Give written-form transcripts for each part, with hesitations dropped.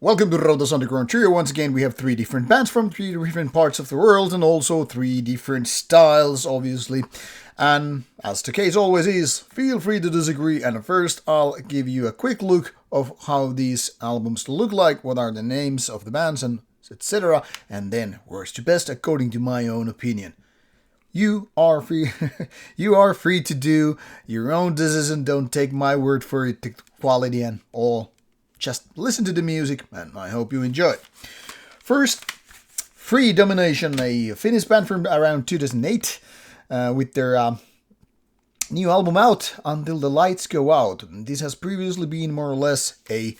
Welcome to Rauta's Underground Trio. Once again, we have three different bands from three different parts of the world and also three different styles, obviously. And as the case always is, feel free to disagree. And first, I'll give you a quick look of how these albums look like, what are the names of the bands, and etc. And then, worst to best, according to my own opinion. You are free. You are free to do your own decision. Don't take my word for it. The quality and all. Just listen to the music, and I hope you enjoy it. First, Freedomination, a Finnish band from around 2008, with their new album out, Until the Lights Go Out. This has previously been more or less a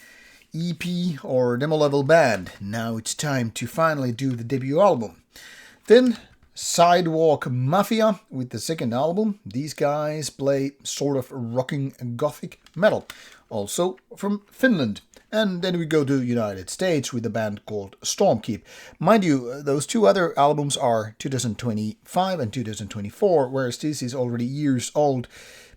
EP or demo level band. Now it's time to finally do the debut album. Then Sidewalk Mafia with the second album. These guys play sort of rocking gothic metal, also from Finland. And then we go to United States with a band called Stormkeep. Mind you, those two other albums are 2025 and 2024, whereas this is already years old.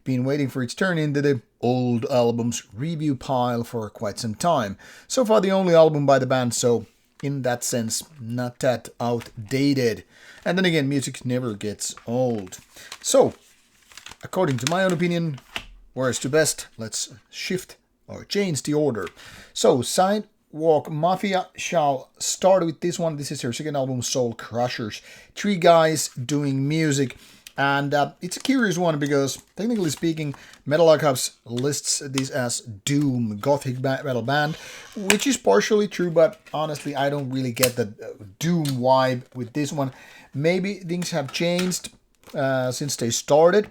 Been waiting for its turn into the old albums review pile for quite some time. So far the only album by the band, so in that sense, not that outdated. And then again, music never gets old. So, according to my own opinion, worst to best, let's shift or change the order. So, Sidewalk Mafia shall start with this one. This is their second album, Soulcrushers. Three guys doing music. And it's a curious one because, technically speaking, Metal Archives lists this as Doom Gothic metal band, which is partially true, but honestly, I don't really get the Doom vibe with this one. Maybe things have changed since they started,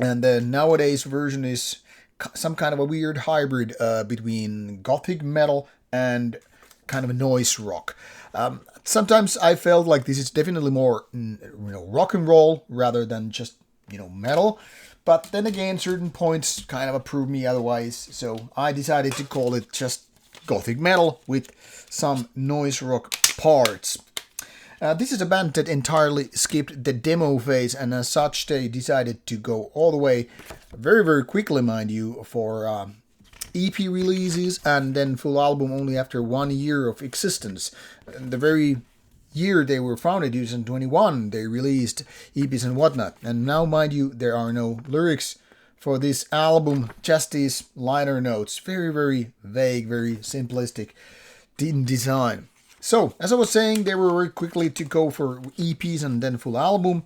and the nowadays version is some kind of a weird hybrid between Gothic metal and kind of noise rock. Sometimes I felt like this is definitely more, rock and roll rather than just, metal. But then again, certain points kind of approved me otherwise. So I decided to call it just Gothic metal with some noise rock parts. This is a band that entirely skipped the demo phase, and as such they decided to go all the way very, very quickly, mind you, for EP releases and then full album only after 1 year of existence. The very year they were founded, 2021, they released EPs and whatnot. And now, mind you, there are no lyrics for this album, just these liner notes. Very, very vague, very simplistic in design. So, as I was saying, they were very quickly to go for EPs and then full album.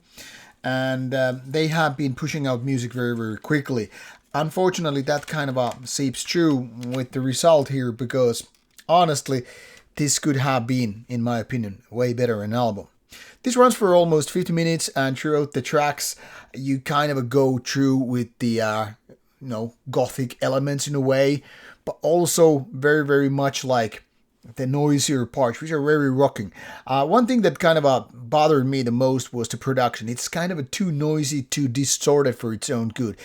And they have been pushing out music very, very quickly. Unfortunately, that kind of seeps through with the result here because, honestly, this could have been, in my opinion, way better an album. This runs for almost 50 minutes, and throughout the tracks, you kind of go through with the, gothic elements in a way, but also very, very much like the noisier parts, which are very rocking. One thing that kind of bothered me the most was the production. It's kind of too noisy, too distorted for its own good.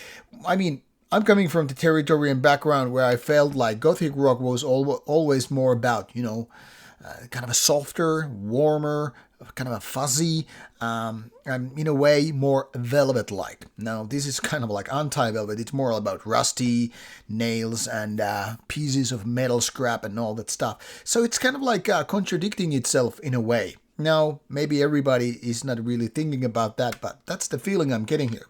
I mean, I'm coming from the territory and background where I felt like Gothic rock was always more about, kind of a softer, warmer, kind of a fuzzy, and in a way more velvet-like. Now, this is kind of like anti-velvet. It's more about rusty nails and pieces of metal scrap and all that stuff. So it's kind of like contradicting itself in a way. Now, maybe everybody is not really thinking about that, but that's the feeling I'm getting here.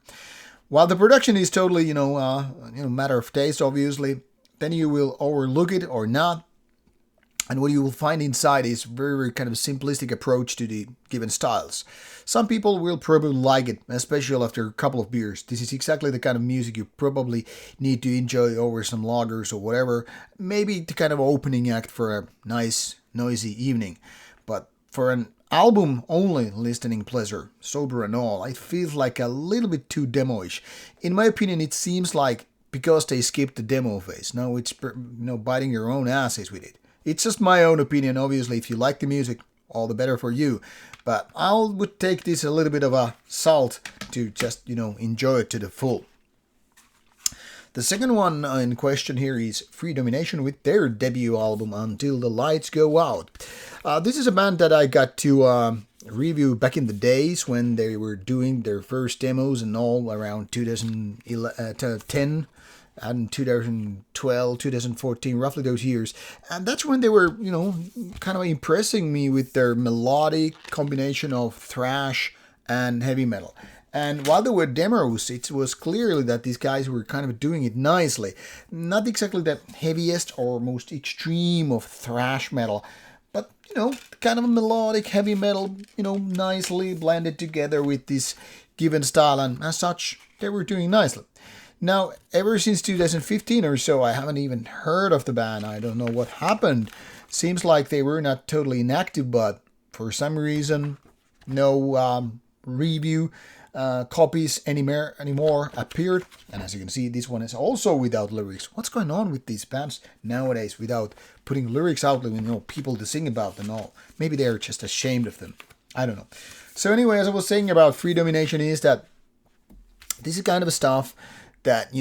While the production is totally, matter of taste, obviously, then you will overlook it or not. And what you will find inside is very, very kind of simplistic approach to the given styles. Some people will probably like it, especially after a couple of beers. This is exactly the kind of music you probably need to enjoy over some lagers or whatever. Maybe the kind of opening act for a nice, noisy evening. But for an album-only listening pleasure, sober and all, it feels like a little bit too demo-ish. In my opinion, it seems like because they skipped the demo phase. Now it's, biting your own asses with it. It's just my own opinion. Obviously, if you like the music, all the better for you. But I would take this a little bit of a salt to just, enjoy it to the full. The second one in question here is Freedomination with their debut album, Until the Lights Go Out. This is a band that I got to review back in the days when they were doing their first demos and all around 2010 and 2012, 2014, roughly those years. And that's when they were, kind of impressing me with their melodic combination of thrash and heavy metal. And while there were demos, it was clearly that these guys were kind of doing it nicely. Not exactly the heaviest or most extreme of thrash metal, but, kind of a melodic heavy metal, nicely blended together with this given style. And as such, they were doing nicely. Now, ever since 2015 or so, I haven't even heard of the band. I don't know what happened. Seems like they were not totally inactive, but for some reason, no review copies anymore appeared. And as you can see, this one is also without lyrics. What's going on with these bands nowadays without putting lyrics out, people to sing about and all? Maybe they're just ashamed of them. I don't know. So anyway, as I was saying about Freedomination is that this is kind of a stuff that,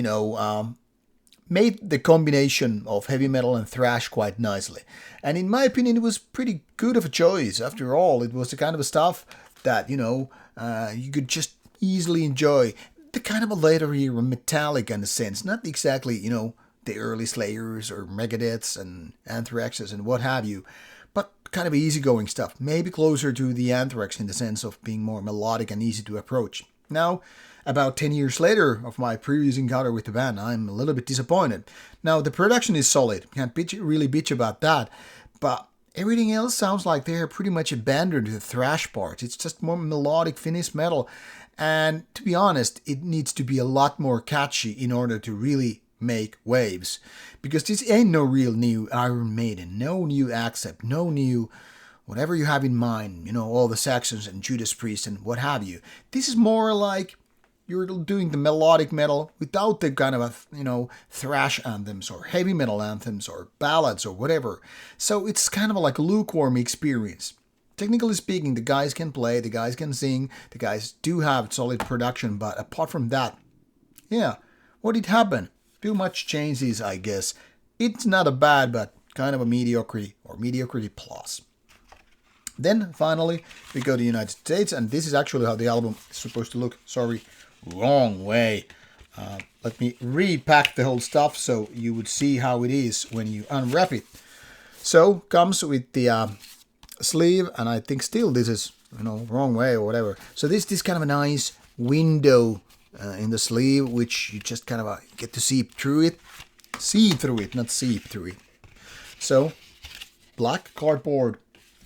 made the combination of heavy metal and thrash quite nicely. And in my opinion, it was pretty good of a choice. After all, it was the kind of stuff that, you could just easily enjoy. The kind of a later era Metallica in a sense. Not exactly, the early Slayers or Megadeths and Anthraxes and what have you. But kind of easygoing stuff. Maybe closer to the Anthrax in the sense of being more melodic and easy to approach. Now, about 10 years later of my previous encounter with the band, I'm a little bit disappointed. Now, the production is solid. Can't really bitch about that. But everything else sounds like they're pretty much abandoned the thrash parts. It's just more melodic finished metal. And to be honest, it needs to be a lot more catchy in order to really make waves. Because this ain't no real new Iron Maiden. No new Accept. No new whatever you have in mind. All the Saxons and Judas Priest and what have you. This is more like you're doing the melodic metal without the kind of thrash anthems or heavy metal anthems or ballads or whatever. So it's kind of like a lukewarm experience. Technically speaking, the guys can play, the guys can sing, the guys do have solid production, but apart from that, what did happen? Too much changes, I guess. It's not a bad, but kind of a mediocrity or mediocrity plus. Then finally, we go to the United States, and this is actually how the album is supposed to look. Sorry. Wrong way. Let me repack the whole stuff so you would see how it is when you unwrap it. So comes with the sleeve, and I think still this is wrong way or whatever. So this kind of a nice window in the sleeve, which you just kind of get to see through it, not seep through it. So black cardboard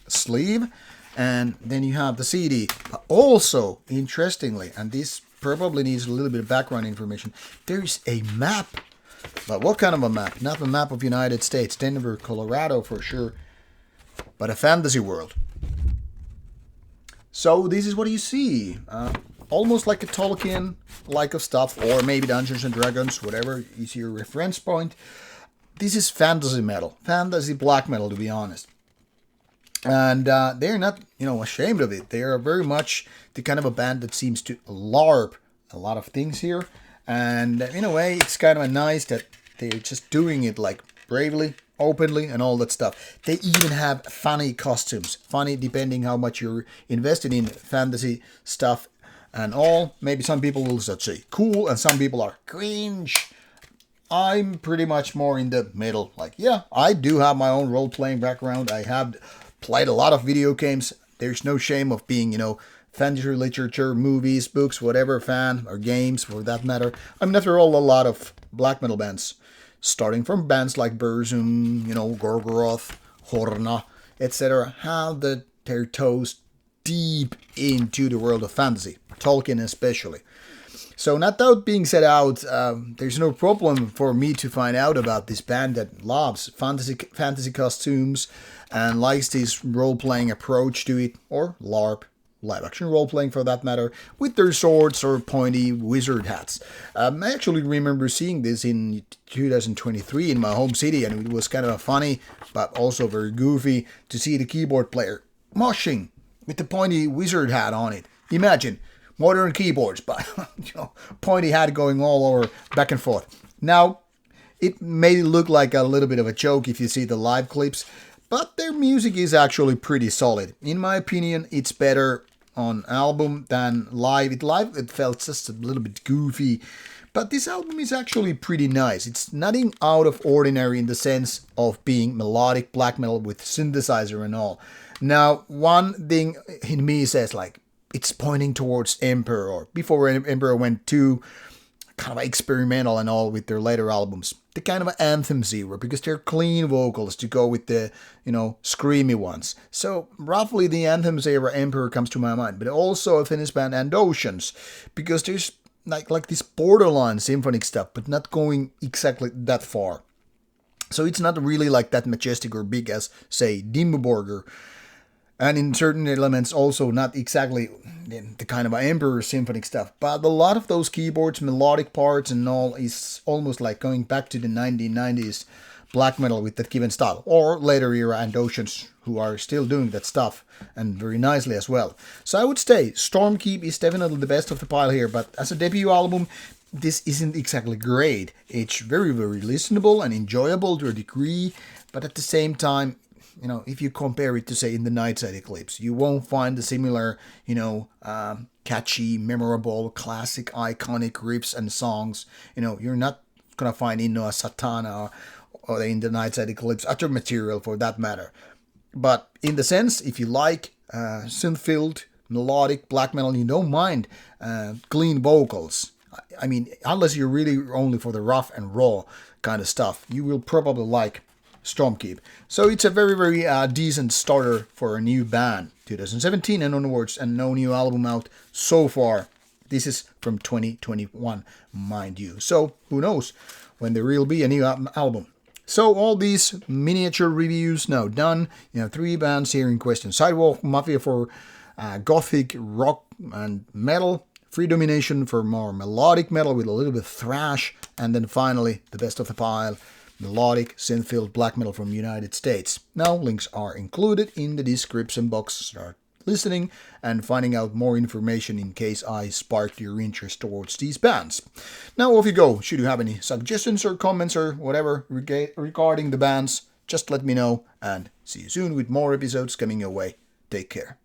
sleeve, and then you have the CD. But also, interestingly, and this probably needs a little bit of background information, there's a map. But what kind of a map? Not a map of United States, Denver, Colorado for sure, but a fantasy world. So this is what you see. Almost like a Tolkien-like of stuff, or maybe Dungeons and Dragons, whatever is your reference point. This is fantasy metal, fantasy black metal, to be honest. And they're not, ashamed of it. They are very much the kind of a band that seems to LARP a lot of things here. And in a way, it's kind of nice that they're just doing it like bravely, openly, and all that stuff. They even have funny costumes. Funny depending how much you're invested in fantasy stuff and all. Maybe some people will say cool, and some people are cringe. I'm pretty much more in the middle. Like, I do have my own role-playing background. I have played a lot of video games. There's no shame of being, fantasy literature, movies, books, whatever fan, or games for that matter. I mean, after all, a lot of black metal bands, starting from bands like Burzum, Gorgoroth, Horna, etc., have their toes deep into the world of fantasy, Tolkien especially. So not that being said out, there's no problem for me to find out about this band that loves fantasy costumes and likes this role-playing approach to it, or LARP, live-action role-playing for that matter, with their swords or pointy wizard hats. I actually remember seeing this in 2023 in my home city, and it was kind of funny, but also very goofy to see the keyboard player moshing with the pointy wizard hat on it. Imagine modern keyboards, but pointy hat going all over, back and forth. Now, it may look like a little bit of a joke if you see the live clips, but their music is actually pretty solid. In my opinion, it's better on album than live. Live it felt just a little bit goofy, but this album is actually pretty nice. It's nothing out of ordinary in the sense of being melodic black metal with synthesizer and all. Now, one thing in me says like it's pointing towards Emperor, or before Emperor went too kind of experimental and all with their later albums. The kind of anthems era, because they're clean vocals to go with the, screamy ones. So roughly the anthems era Emperor comes to my mind, but also a Finnish band and Oceans, because there's like this borderline symphonic stuff, but not going exactly that far. So it's not really like that majestic or big as, say, Dimmu Borgir. And in certain elements also not exactly the kind of Emperor symphonic stuff. But a lot of those keyboards, melodic parts and all is almost like going back to the 1990s black metal with that given style. Or later era and Oceans, who are still doing that stuff and very nicely as well. So I would say Stormkeep is definitely the best of the pile here. But as a debut album, this isn't exactly great. It's very, very listenable and enjoyable to a degree. But at the same time, if you compare it to, say, In the Nightside Eclipse, you won't find the similar, catchy, memorable, classic, iconic riffs and songs. You're not going to find Innoa Satana or In the Nightside Eclipse, other material for that matter. But in the sense, if you like synth-filled, melodic black metal, and you don't mind clean vocals, I mean, unless you're really only for the rough and raw kind of stuff, you will probably like Stormkeep. So it's a very, very decent starter for a new band. 2017 and onwards, and no new album out so far. This is from 2021, mind you. So who knows when there will be a new album. So all these miniature reviews now done. 3 bands here in question. Sidewalk Mafia for gothic, rock and metal. Freedomination for more melodic metal with a little bit of thrash. And then finally, the best of the pile, melodic, synth-filled black metal from the United States. Now, links are included in the description box. Start listening and finding out more information in case I sparked your interest towards these bands. Now, off you go. Should you have any suggestions or comments or whatever regarding the bands, just let me know, and see you soon with more episodes coming your way. Take care.